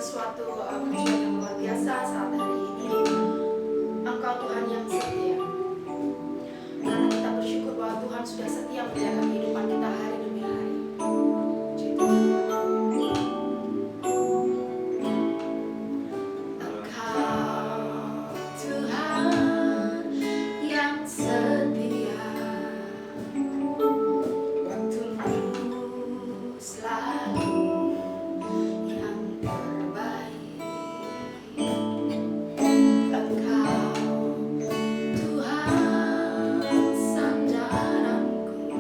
sesuatu pujian yang luar biasa saat hari ini. Engkau Tuhan yang setia. Karena kita bersyukur bahwa Tuhan sudah setia menjaga kehidupan kita hari demi hari. Puji Tuhan. Engkau Tuhan yang setia. Waktu-Mu selalu yang terbaik. Engkau Tuhan sandaranku,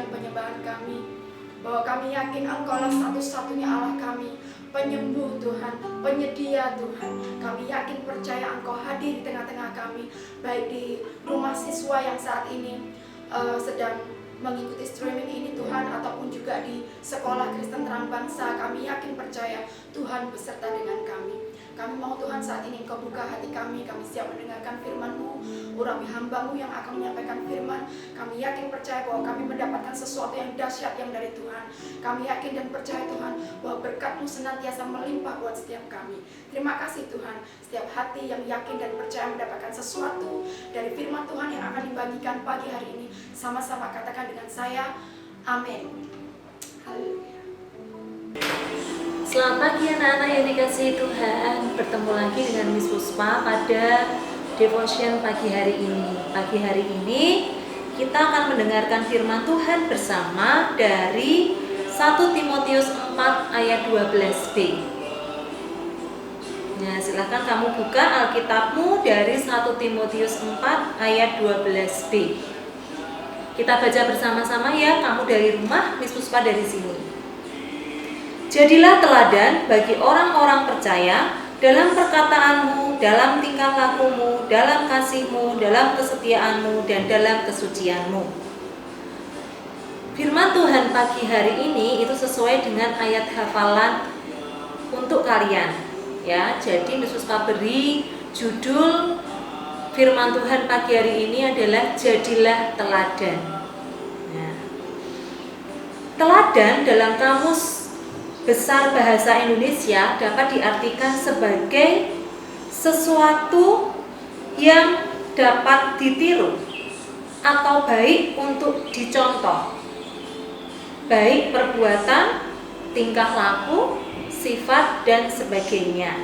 penyembahan kami, bahwa kami yakin Engkau-lah satu-satunya Allah kami, penyembuh Tuhan, penyedia Tuhan. Kami yakin percaya Engkau hadir di tengah-tengah kami, baik di rumah siswa yang saat ini sedang mengikuti streaming ini Tuhan, ataupun juga di sekolah Kristen Terang Bangsa. Kami yakin percaya Tuhan beserta dengan kami. Kami mau Tuhan saat ini Engkau buka hati kami siap mendengarkan firman-Mu, urapi hamba-Mu yang akan menyampaikan firman. Kami yakin percaya bahwa kami mendapatkan sesuatu yang dahsyat yang dari Tuhan. Kami yakin dan percaya Tuhan bahwa berkat-Mu senantiasa melimpah buat setiap kami. Terima kasih Tuhan, setiap hati yang yakin dan percaya mendapatkan sesuatu dari firman Tuhan yang akan dibagikan pagi hari ini, sama-sama katakan dengan saya, amin. Haleluya. Selamat pagi anak-anak yang dikasihi Tuhan. Bertemu lagi dengan Miss Puspa pada devotion pagi hari ini. Pagi hari ini kita akan mendengarkan firman Tuhan bersama dari 1 Timotius 4 ayat 12b. Nah, silakan kamu buka Alkitabmu dari 1 Timotius 4 ayat 12b. Kita baca bersama-sama ya, kamu dari rumah, Miss Puspa dari sini. Jadilah teladan bagi orang-orang percaya dalam perkataanmu, dalam tingkah lakumu, dalam kasihmu, dalam kesetiaanmu, dan dalam kesucianmu. Firman Tuhan pagi hari ini itu sesuai dengan ayat hafalan untuk kalian. Ya, jadi Miss Puspa beri judul firman Tuhan pagi hari ini adalah jadilah teladan. Nah, teladan dalam kamus Besar Bahasa Indonesia dapat diartikan sebagai sesuatu yang dapat ditiru atau baik untuk dicontoh, baik perbuatan, tingkah laku, sifat, dan sebagainya.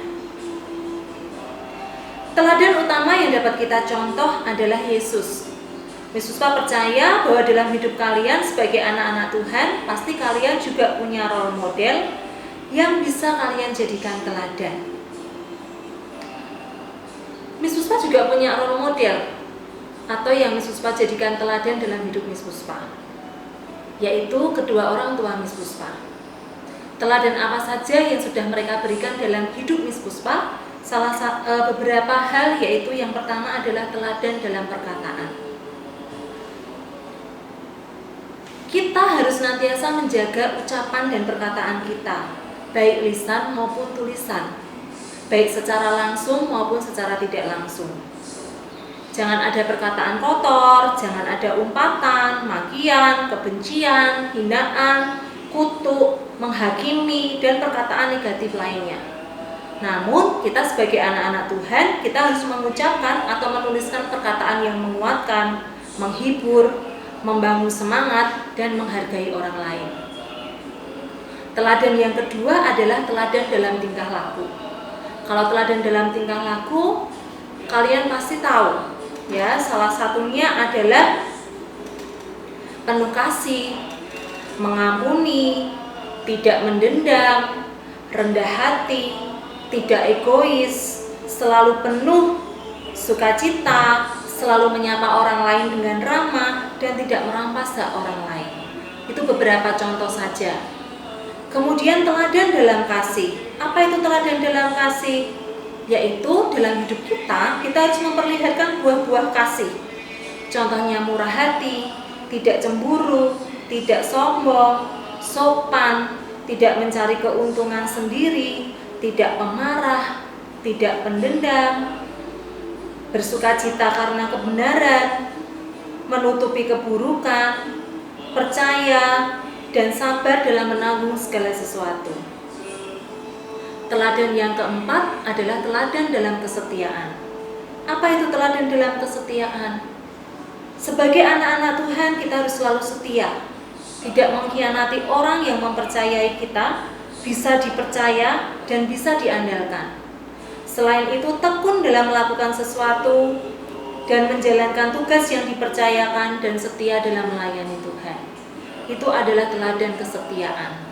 Teladan utama yang dapat kita contoh adalah Yesus. Yesus percaya bahwa dalam hidup kalian sebagai anak-anak Tuhan, pasti kalian juga punya role model yang bisa kalian jadikan teladan. Miss Puspa juga punya role model atau yang Miss Puspa jadikan teladan dalam hidup Miss Puspa, yaitu kedua orang tua Miss Puspa. Teladan apa saja yang sudah mereka berikan dalam hidup Miss Puspa? Beberapa hal, yaitu yang pertama adalah teladan dalam perkataan. Kita harus senantiasa menjaga ucapan dan perkataan kita, baik lisan maupun tulisan, baik secara langsung maupun secara tidak langsung. Jangan ada perkataan kotor, jangan ada umpatan, makian, kebencian, hinaan, kutuk, menghakimi, dan perkataan negatif lainnya. Namun, kita sebagai anak-anak Tuhan, kita harus mengucapkan atau menuliskan perkataan yang menguatkan, menghibur, membangun semangat, dan menghargai orang lain. Teladan yang kedua adalah teladan dalam tingkah laku. Kalau teladan dalam tingkah laku, kalian pasti tahu, ya, salah satunya adalah penuh kasih, mengampuni, tidak mendendam, rendah hati, tidak egois, selalu penuh sukacita, selalu menyapa orang lain dengan ramah, dan tidak merampas hak orang lain. Itu beberapa contoh saja. Kemudian teladan dalam kasih. Apa itu teladan dalam kasih? Yaitu dalam hidup kita harus memperlihatkan buah-buah kasih. Contohnya murah hati, tidak cemburu, tidak sombong, sopan, tidak mencari keuntungan sendiri, tidak pemarah, tidak pendendam, bersukacita karena kebenaran, menutupi keburukan, percaya, dan sabar dalam menanggung segala sesuatu. Teladan yang keempat adalah teladan dalam kesetiaan. Apa itu teladan dalam kesetiaan? Sebagai anak-anak Tuhan, kita harus selalu setia, tidak mengkhianati orang yang mempercayai kita, bisa dipercaya dan bisa diandalkan. Selain itu, tekun dalam melakukan sesuatu dan menjalankan tugas yang dipercayakan dan setia dalam melayani Tuhan. Itu adalah teladan kesetiaan.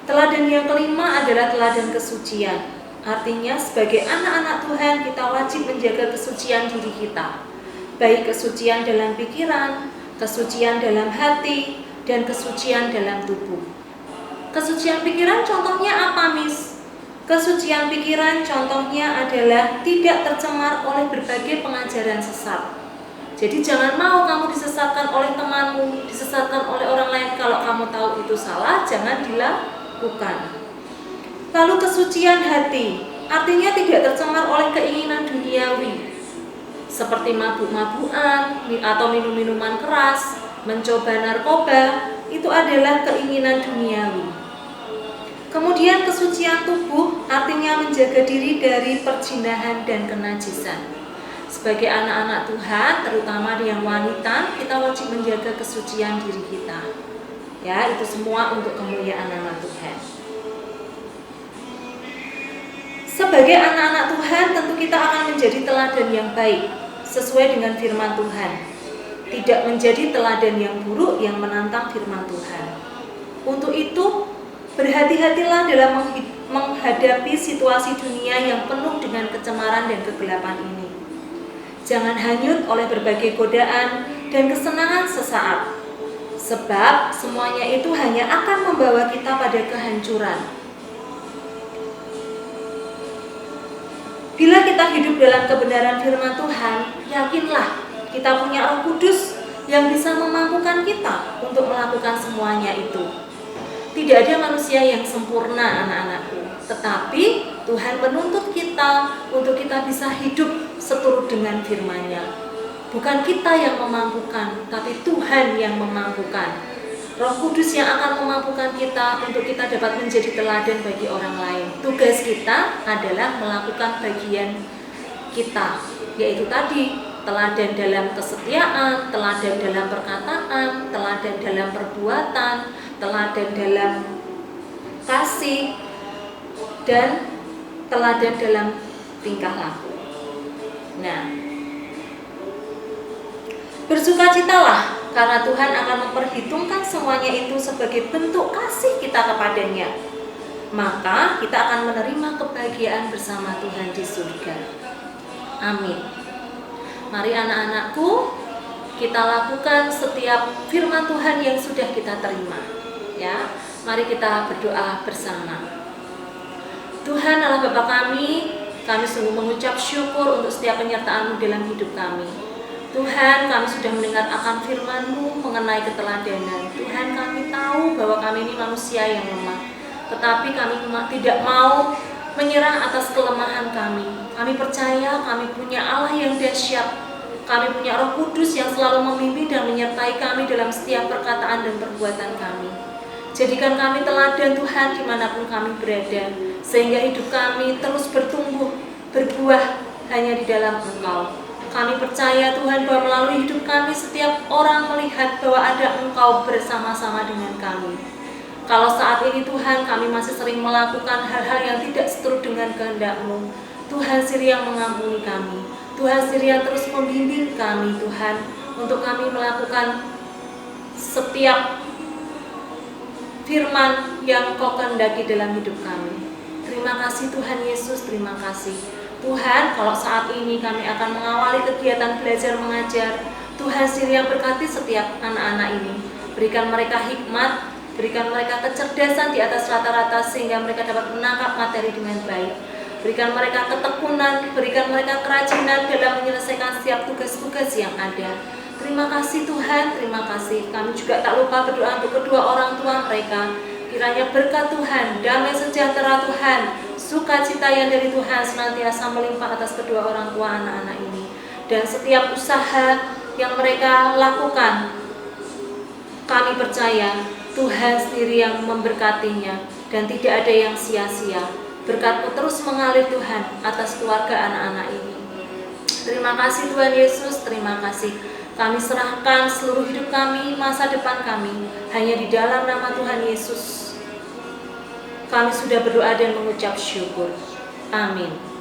Teladan yang kelima adalah teladan kesucian. Artinya sebagai anak-anak Tuhan kita wajib menjaga kesucian diri kita. Baik kesucian dalam pikiran, kesucian dalam hati, dan kesucian dalam tubuh. Kesucian pikiran contohnya apa, Miss? Kesucian pikiran contohnya adalah tidak tercemar oleh berbagai pengajaran sesat. Jadi jangan mau kamu disesatkan oleh temanmu, disesatkan oleh orang lain. Kalau kamu tahu itu salah, jangan dilakukan. Lalu kesucian hati, artinya tidak tercemar oleh keinginan duniawi, seperti mabuk-mabukan atau minum-minuman keras, mencoba narkoba, itu adalah keinginan duniawi. Kemudian kesucian tubuh artinya menjaga diri dari perzinahan dan kenajisan. Sebagai anak-anak Tuhan, terutama yang wanita, kita wajib menjaga kesucian diri kita. Ya, itu semua untuk kemuliaan nama Tuhan. Sebagai anak-anak Tuhan, tentu kita akan menjadi teladan yang baik, sesuai dengan firman Tuhan. Tidak menjadi teladan yang buruk yang menantang firman Tuhan. Untuk itu, berhati-hatilah dalam menghadapi situasi dunia yang penuh dengan kecemaran dan kegelapan ini. Jangan hanyut oleh berbagai godaan dan kesenangan sesaat, sebab semuanya itu hanya akan membawa kita pada kehancuran. Bila kita hidup dalam kebenaran firman Tuhan, yakinlah kita punya Roh Kudus yang bisa memampukan kita untuk melakukan semuanya itu. Tidak ada manusia yang sempurna, anak-anakku, tetapi Tuhan menuntut kita untuk kita bisa hidup seturut dengan firman-Nya. Bukan kita yang memampukan, tapi Tuhan yang memampukan. Roh Kudus yang akan memampukan kita untuk kita dapat menjadi teladan bagi orang lain. Tugas kita adalah melakukan bagian kita, yaitu tadi teladan dalam kesetiaan, teladan dalam perkataan, teladan dalam perbuatan, teladan dalam kasih, dan teladan dalam tingkah laku. Nah, bersukacitalah karena Tuhan akan memperhitungkan semuanya itu sebagai bentuk kasih kita kepadanya. Maka kita akan menerima kebahagiaan bersama Tuhan di surga. Amin. Mari anak-anakku, kita lakukan setiap firman Tuhan yang sudah kita terima. Ya, mari kita berdoa bersama. Tuhan Allah Bapa kami sungguh mengucap syukur untuk setiap penyertaan-Mu dalam hidup kami. Tuhan, kami sudah mendengar akan firman-Mu mengenai keteladanan. Tuhan, kami tahu bahwa kami ini manusia yang lemah, tetapi kami tidak mau menyerah atas kelemahan kami. Kami percaya kami punya Allah yang dahsyat. Kami punya Roh Kudus yang selalu membimbing dan menyertai kami dalam setiap perkataan dan perbuatan kami. Jadikan kami teladan Tuhan dimanapun kami berada, sehingga hidup kami terus bertumbuh, berbuah hanya di dalam Engkau. Kami percaya Tuhan bahwa melalui hidup kami setiap orang melihat bahwa ada Engkau bersama-sama dengan kami. Kalau saat ini Tuhan kami masih sering melakukan hal-hal yang tidak seturut dengan kehendak-Mu, Tuhan sendiri yang mengampuni kami. Tuhan sendiri yang terus membimbing kami, Tuhan, untuk kami melakukan setiap firman yang Kau kehendaki dalam hidup kami. Terima kasih Tuhan Yesus, terima kasih. Tuhan, kalau saat ini kami akan mengawali kegiatan belajar mengajar, Tuhan sendiri yang berkati setiap anak-anak ini. Berikan mereka hikmat, berikan mereka kecerdasan di atas rata-rata sehingga mereka dapat menangkap materi dengan baik. Berikan mereka ketekunan, berikan mereka kerajinan dalam menyelesaikan setiap tugas-tugas yang ada. Terima kasih Tuhan, terima kasih. Kami juga tak lupa berdoa untuk kedua orang tua mereka. Kiranya berkat Tuhan, damai sejahtera Tuhan, sukacita yang dari Tuhan senantiasa melimpah atas kedua orang tua anak-anak ini. Dan setiap usaha yang mereka lakukan, kami percaya Tuhan sendiri yang memberkatinya dan tidak ada yang sia-sia. Berkat-Mu terus mengalir Tuhan atas keluarga anak-anak ini. Terima kasih Tuhan Yesus, terima kasih. Kami serahkan seluruh hidup kami, masa depan kami, hanya di dalam nama Tuhan Yesus. Kami sudah berdoa dan mengucap syukur. Amin.